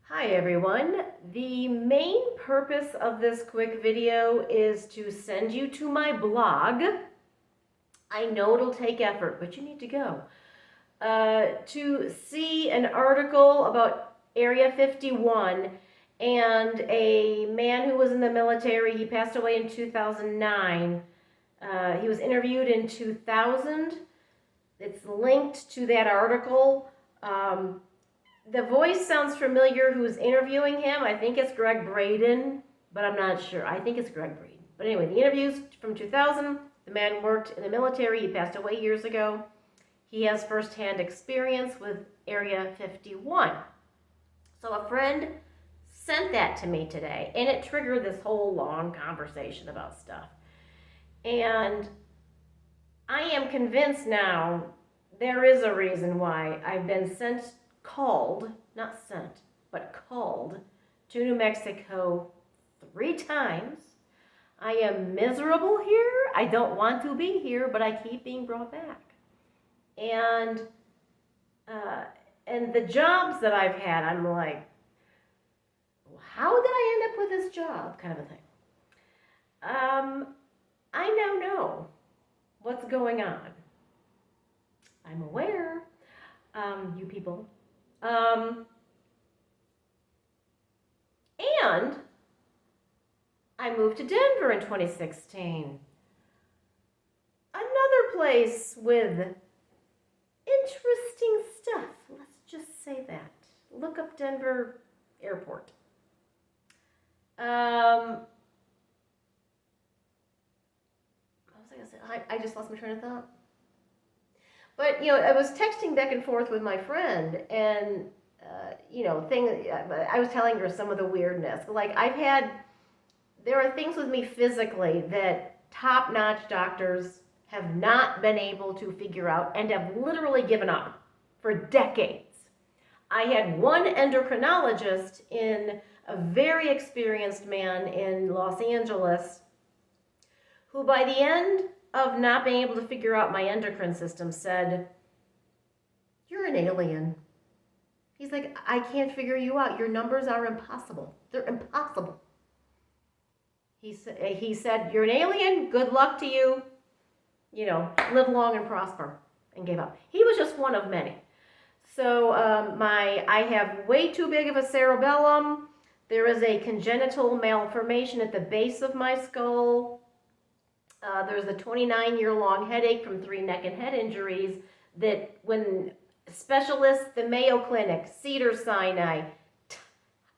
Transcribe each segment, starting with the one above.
Hi everyone. The main purpose of this quick video is to send you to my blog. I know it'll take effort, but you need to go. To see an article about Area 51 and a man who was in the military. He passed away in 2009. He was interviewed in 2000. It's linked to that article. The voice sounds familiar who's interviewing him. I think it's Greg Braden, but I'm not sure. I think it's Greg Braden. But anyway, the interview's from 2000. The man worked in the military. He passed away years ago. He has firsthand experience with Area 51. So a friend sent that to me today, and it triggered this whole long conversation about stuff. And I am convinced now there is a reason why I've been called to New Mexico 3 times. I am miserable here. I don't want to be here, but I keep being brought back. And the jobs that I've had, I'm like, how did I end up with this job? Kind of a thing. I now know what's going on. I'm aware, you people. And I moved to Denver in 2016. Another place with interesting stuff. Let's just say that. Look up Denver Airport. What was I going to say? I just lost my train of thought. But, I was texting back and forth with my friend, and, I was telling her some of the weirdness. Like, there are things with me physically that top-notch doctors have not been able to figure out and have literally given up for decades. I had one endocrinologist a very experienced man in Los Angeles who, by the end of not being able to figure out my endocrine system, said, "You're an alien." He's like, "I can't figure you out. Your numbers are impossible. They're impossible." He said, "You're an alien. Good luck to you. Live long and prosper," and gave up. He was just one of many. So I have way too big of a cerebellum. There is a congenital malformation at the base of my skull. There's a 29-year-long headache from 3 neck and head injuries that when specialists, the Mayo Clinic, Cedars-Sinai,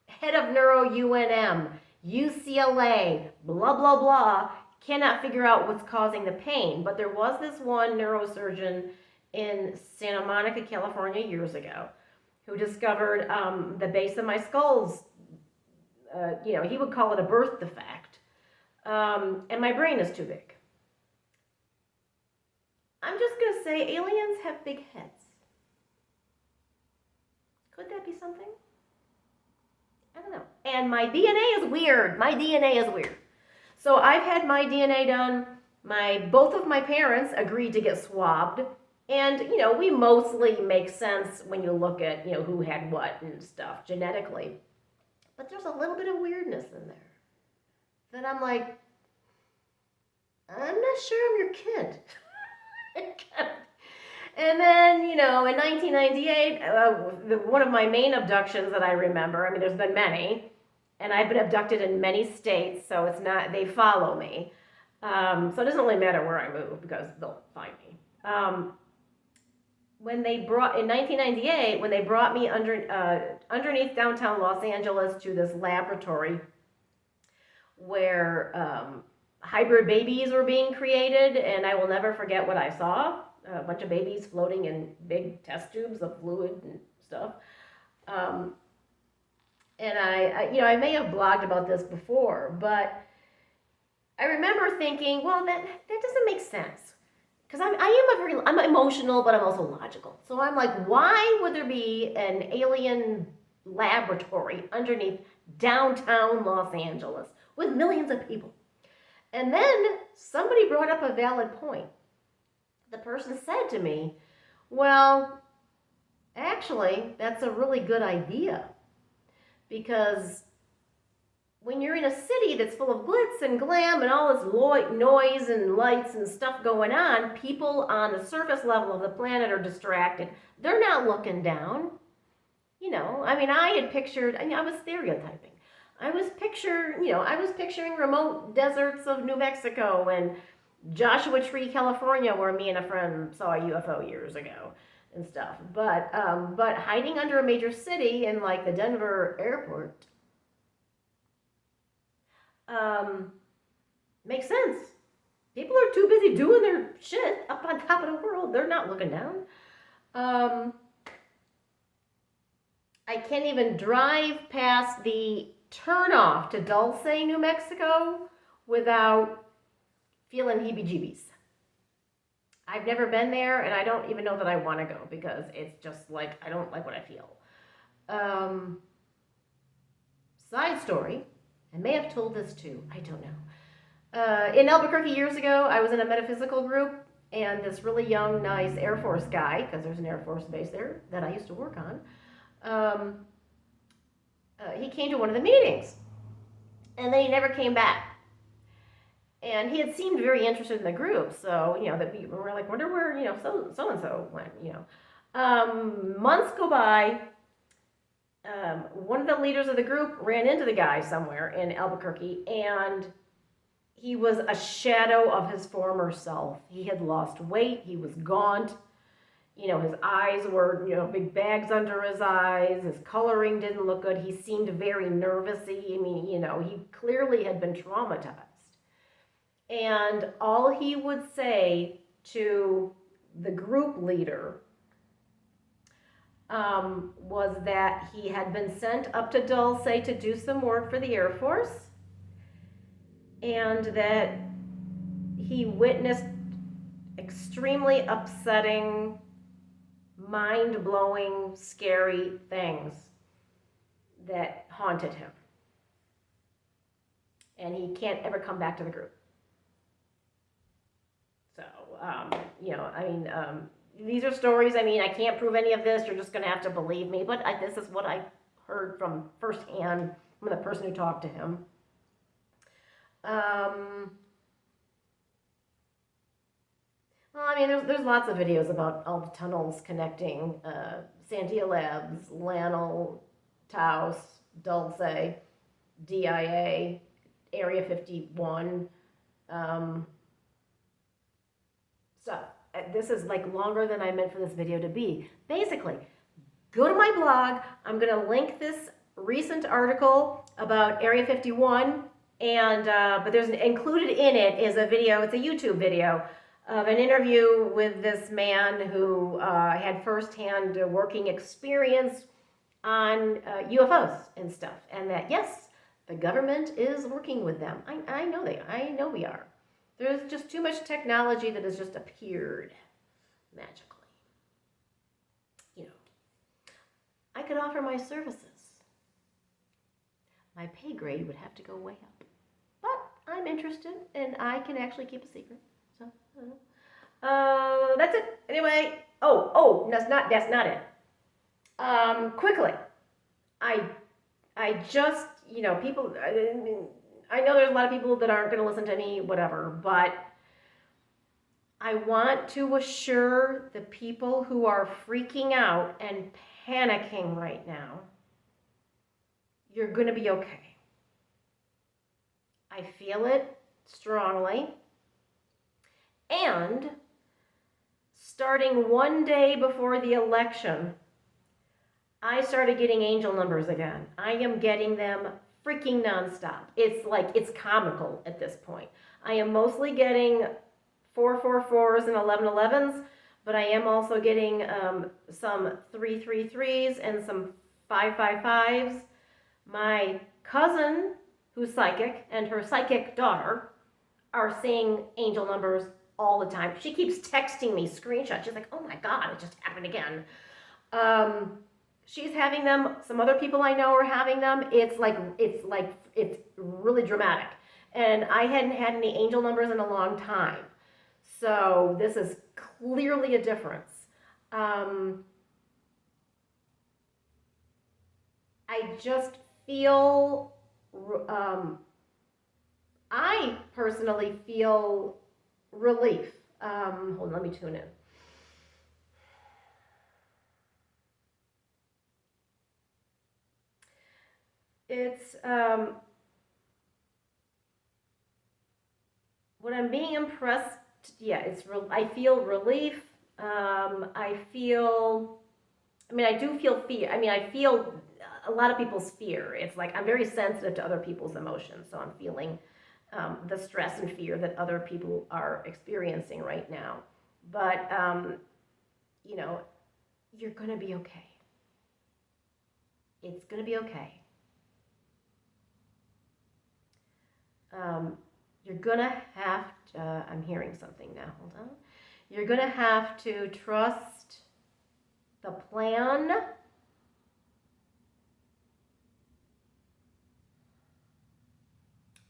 head of neuro UNM, UCLA, blah, blah, blah, cannot figure out what's causing the pain. But there was this one neurosurgeon in Santa Monica, California, years ago, who discovered the base of my skull's, he would call it a birth defect. And my brain is too big. I'm just going to say aliens have big heads. Could that be something? I don't know. And my DNA is weird. So I've had my DNA done. Both of my parents agreed to get swabbed. And, we mostly make sense when you look at, who had what and stuff genetically. But there's a little bit of weirdness in there that I'm like, I'm not sure I'm your kid. And then, in 1998, one of my main abductions that I remember, there's been many, and I've been abducted in many states, so they follow me. So it doesn't really matter where I move because they'll find me. In 1998, when they brought me underneath downtown Los Angeles to this laboratory where hybrid babies were being created, and I will never forget what I saw. A bunch of babies floating in big test tubes of fluid and stuff. And I may have blogged about this before, but I remember thinking, well, that doesn't make sense. Because I'm emotional, but I'm also logical. So I'm like, why would there be an alien laboratory underneath downtown Los Angeles with millions of people? And then somebody brought up a valid point. The person said to me, well, actually, that's a really good idea. because when you're in a city that's full of glitz and glam and all this noise and lights and stuff going on, people on the surface level of the planet are distracted. They're not looking down. You know, I mean, I had pictured, I was stereotyping. I was picturing remote deserts of New Mexico and Joshua Tree, California, where me and a friend saw a UFO years ago and stuff. But hiding under a major city in like the Denver airport makes sense. People are too busy doing their shit up on top of the world. They're not looking down. I can't even drive past the turnoff to Dulce, New Mexico without feeling heebie-jeebies. I've never been there, and I don't even know that I want to go because it's just like, I don't like what I feel. Side story, I may have told this too, I don't know. In Albuquerque years ago, I was in a metaphysical group, and this really young, nice Air Force guy, because there's an Air Force base there that I used to work on, he came to one of the meetings, and then he never came back. And he had seemed very interested in the group, so, you know, that we were like, wonder where, you know, so-and-so went, you know. Months go by, one of the leaders of the group ran into the guy somewhere in Albuquerque, and he was a shadow of his former self. He had lost weight, he was gaunt, you know, his eyes were, you know, big bags under his eyes, his coloring didn't look good, he seemed very nervous-y. I mean, you know, he clearly had been traumatized. And all he would say to the group leader was that he had been sent up to Dulce to do some work for the Air Force, and that he witnessed extremely upsetting, mind-blowing, scary things that haunted him. And he can't ever come back to the group. So, you know, I mean, these are stories. I mean, I can't prove any of this. You're just going to have to believe me. But this is what I heard from firsthand from the person who talked to him. Well, I mean, there's lots of videos about all the tunnels connecting Sandia Labs, Lanel, Taos, Dulce, DIA, Area 51. So this is like longer than I meant for this video to be. Basically, go to my blog. I'm going to link this recent article about Area 51, and but there's included in it is a video. It's a YouTube video of an interview with this man who had firsthand working experience on UFOs and stuff, and that yes, the government is working with them. I know we are. There's just too much technology that has just appeared magically. You know, I could offer my services. My pay grade would have to go way up. But I'm interested, and I can actually keep a secret. So, that's it. Anyway, that's not it. Quickly, I just, you know, people, I know there's a lot of people that aren't going to listen to me, whatever, but I want to assure the people who are freaking out and panicking right now, you're going to be okay. I feel it strongly. And starting one day before the election, I started getting angel numbers again. I am getting them freaking nonstop. It's like, it's comical at this point. I am mostly getting 444s and 1111s, but I am also getting some 333s and some 555s. My cousin, who's psychic, and her psychic daughter are seeing angel numbers all the time. She keeps texting me screenshots. She's like, oh my God, it just happened again. She's having them. Some other people I know are having them. It's really dramatic. And I hadn't had any angel numbers in a long time. So this is clearly a difference. I just feel, I personally feel relief. Hold on, let me tune in. It's, when I'm being impressed, yeah, I feel relief. I feel, I mean, I do feel fear. I mean, I feel a lot of people's fear. It's like I'm very sensitive to other people's emotions, so I'm feeling the stress and fear that other people are experiencing right now. But, you know, you're going to be okay. It's going to be okay. You're going to have to, I'm hearing something now, hold on. You're going to have to trust the plan.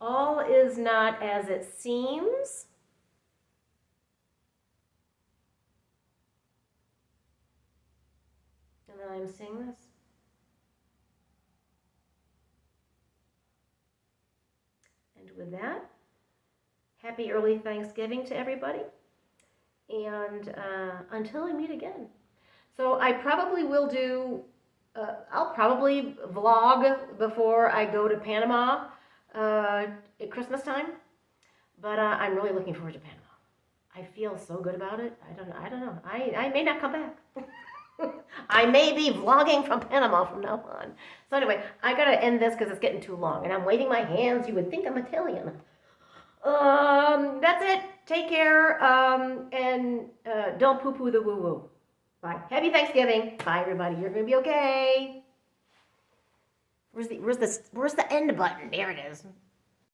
All is not as it seems. And then I'm seeing this. And with that, happy early Thanksgiving to everybody. And until we meet again. So I probably will do, I'll probably vlog before I go to Panama at Christmas time. But I'm really looking forward to Panama. I feel so good about it. I don't know. I may not come back. I may be vlogging from Panama from now on. So anyway, I gotta end this because it's getting too long. And I'm waving my hands. You would think I'm Italian. That's it. Take care. And don't poo-poo the woo-woo. Bye. Happy Thanksgiving. Bye, everybody. You're gonna be okay. Where's the end button? There it is.